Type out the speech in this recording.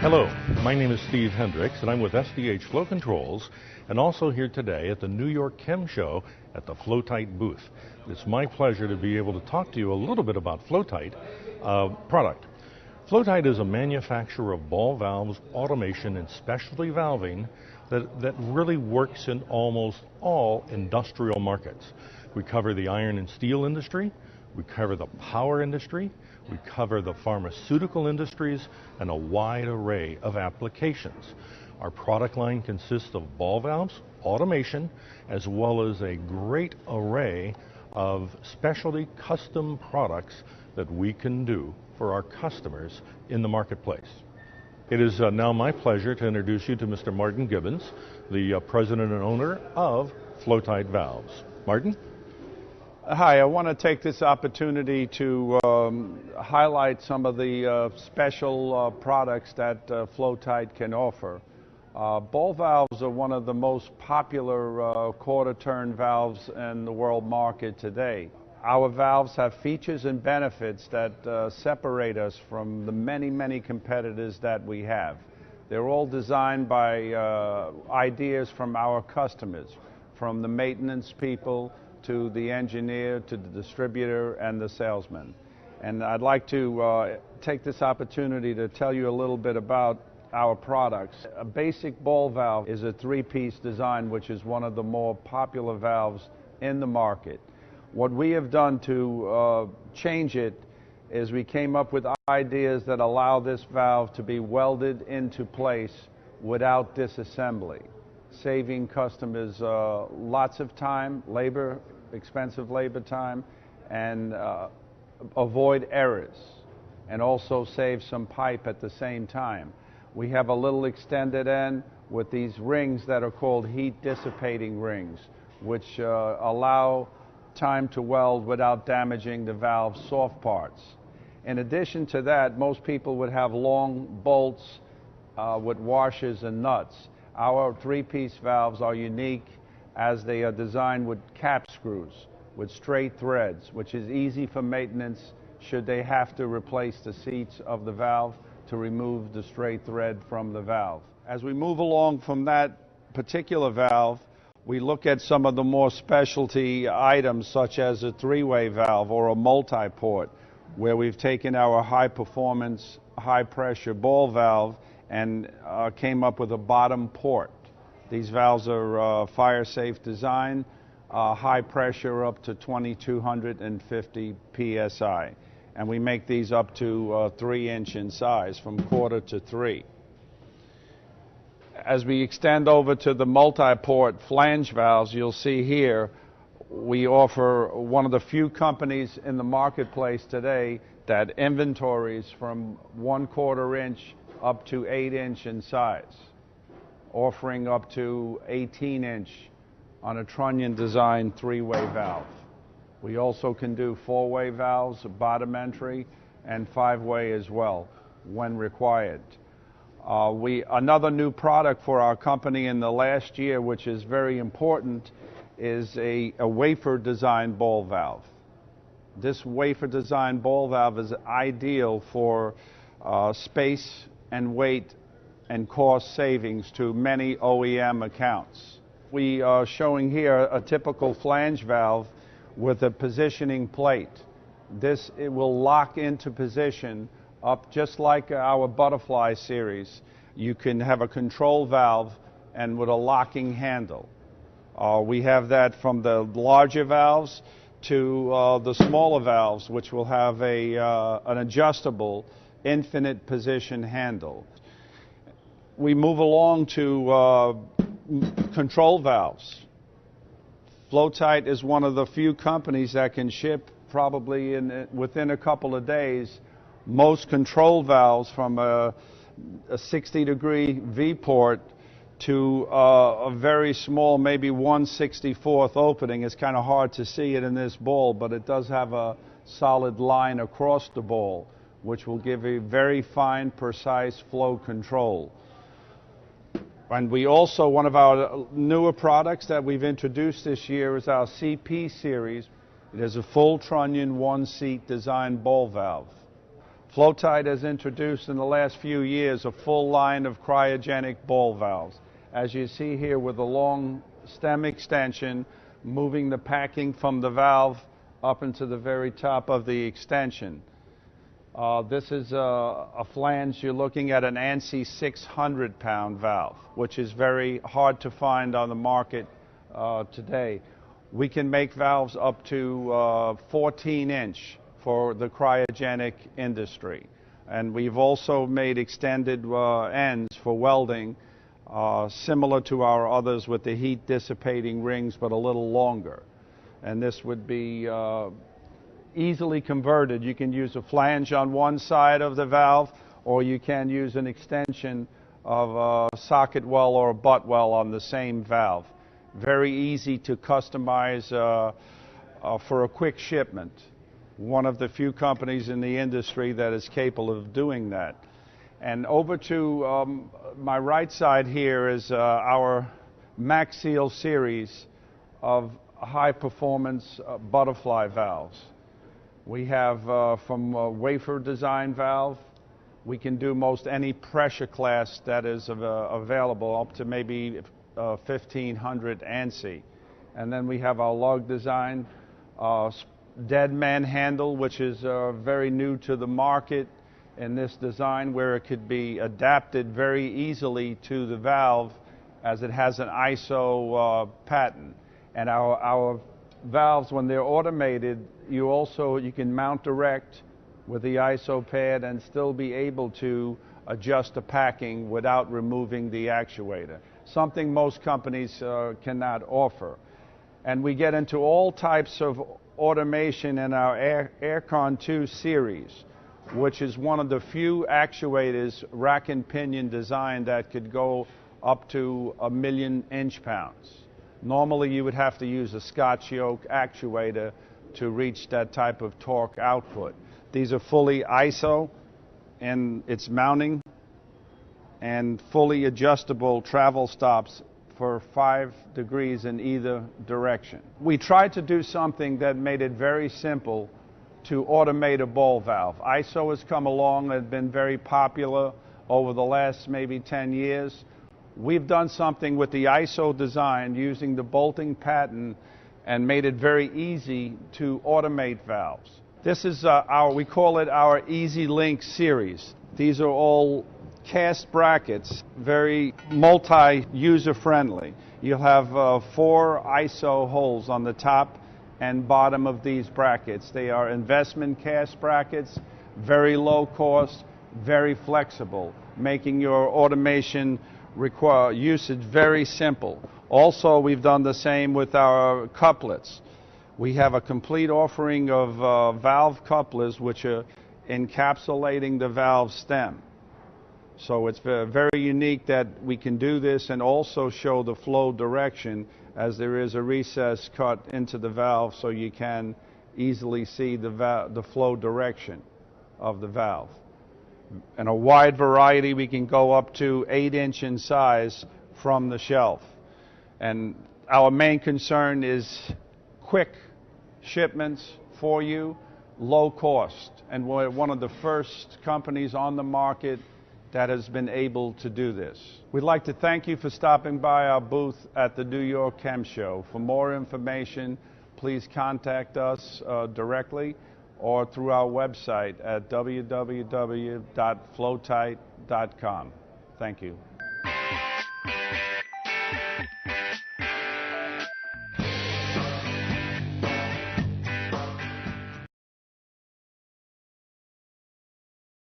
Hello, my name is Steve Hendricks and I'm with SDH Flow Controls and also here today at the New York Chem Show at the FloTite booth. It's my pleasure to be able to talk to you a little bit about FloTite product. FloTite is a manufacturer of ball valves, automation and specialty valving that really works in almost all industrial markets. We cover the iron and steel industry, we cover the power industry, we cover the pharmaceutical industries and a wide array of applications. Our product line consists of ball valves, automation, as well as a great array of specialty custom products that we can do for our customers in the marketplace. It is now my pleasure to introduce you to Mr. Martin Gibbons, the president and owner of FloTite Valves. Martin? Hi, I want to take this opportunity to highlight some of the special products that FloTite can offer. Ball valves are one of the most popular quarter-turn valves in the world market today. Our valves have features and benefits that separate us from the many competitors that we have. They're all designed by ideas from our customers, from the maintenance people to the engineer, to the distributor, and the salesman. And I'd like to take this opportunity to tell you a little bit about our products. A basic ball valve is a three-piece design, which is one of the more popular valves in the market. What we have done to change it is we came up with ideas that allow this valve to be welded into place without disassembly, saving customers lots of time, expensive labor time, and avoid errors, and also save some pipe at the same time. We have a little extended end with these rings that are called heat dissipating rings, which allow time to weld without damaging the valve's soft parts. In addition to that, most people would have long bolts with washers and nuts. Our three-piece valves are unique as they are designed with cap screws, with straight threads, which is easy for maintenance should they have to replace the seats of the valve to remove the straight thread from the valve. As we move along from that particular valve, we look at some of the more specialty items such as a three-way valve or a multi-port, where we've taken our high-performance, high-pressure ball valve and came up with a bottom port. These valves are fire-safe design, high pressure up to 2250 psi. And we make these up to 3-inch in size, from quarter to 3. As we extend over to the multi-port flange valves, you'll see here we offer one of the few companies in the marketplace today that inventories from 1/4 inch up to 8-inch in size, offering up to 18-inch on a trunnion design 3-way valve. We also can do 4-way valves, bottom entry, and 5-way as well when required. Another new product for our company in the last year, which is very important, is a wafer design ball valve. This wafer design ball valve is ideal for space and weight and cost savings to many OEM accounts. We are showing here a typical flange valve with a positioning plate. It will lock into position up just like our butterfly series. You can have a control valve and with a locking handle. We have that from the larger valves to the smaller valves, which will have an adjustable infinite position handle. We move along to control valves. FloTite is one of the few companies that can ship probably within a couple of days most control valves, from a 60-degree V-port to a very small, maybe 1/64 opening. It's kind of hard to see it in this ball, but it does have a solid line across the ball, which will give a very fine, precise flow control. And we also, one of our newer products that we've introduced this year is our CP series. It is a full trunnion, one-seat design ball valve. FloTite has introduced in the last few years a full line of cryogenic ball valves. As you see here with a long stem extension, moving the packing from the valve up into the very top of the extension. This is a flange. You're looking at an ANSI 600-pound valve, which is very hard to find on the market today. We can make valves up to 14-inch for the cryogenic industry. And we've also made extended ends for welding, similar to our others with the heat dissipating rings, but a little longer. And this would be easily converted. You can use a flange on one side of the valve, or you can use an extension of a socket well or a butt well on the same valve. Very easy to customize for a quick shipment. One of the few companies in the industry that is capable of doing that. And over to my right side here is our Max Seal series of high performance butterfly valves. We have from a wafer design valve, we can do most any pressure class that is available, up to maybe 1500 ANSI. And then we have our lug design, dead man handle, which is very new to the market in this design, where it could be adapted very easily to the valve as it has an ISO pattern. And our valves, when they're automated, you can mount direct with the ISO pad and still be able to adjust the packing without removing the actuator, something most companies cannot offer. And we get into all types of automation in our Aircon 2 series, which is one of the few actuators, rack and pinion design, that could go up to 1,000,000 inch-pounds. Normally you would have to use a Scotch yoke actuator to reach that type of torque output. These are fully ISO in its mounting and fully adjustable travel stops for 5 degrees in either direction. We tried to do something that made it very simple to automate a ball valve. ISO has come along and been very popular over the last maybe 10 years. We've done something with the ISO design using the bolting pattern and made it very easy to automate valves. This is we call it our Easy Link series. These are all cast brackets, very multi-user friendly. You'll have 4 ISO holes on the top and bottom of these brackets. They are investment cast brackets, very low cost, very flexible, making your automation usage very simple. Also, we've done the same with our couplets. We have a complete offering of valve couplers which are encapsulating the valve stem. So it's very unique that we can do this and also show the flow direction, as there is a recess cut into the valve so you can easily see the flow direction of the valve. In a wide variety, we can go up to 8-inch in size from the shelf. And our main concern is quick shipments for you, low cost. And we're one of the first companies on the market that has been able to do this. We'd like to thank you for stopping by our booth at the New York Chem Show. For more information, please contact us directly or through our website at www.flotite.com. Thank you.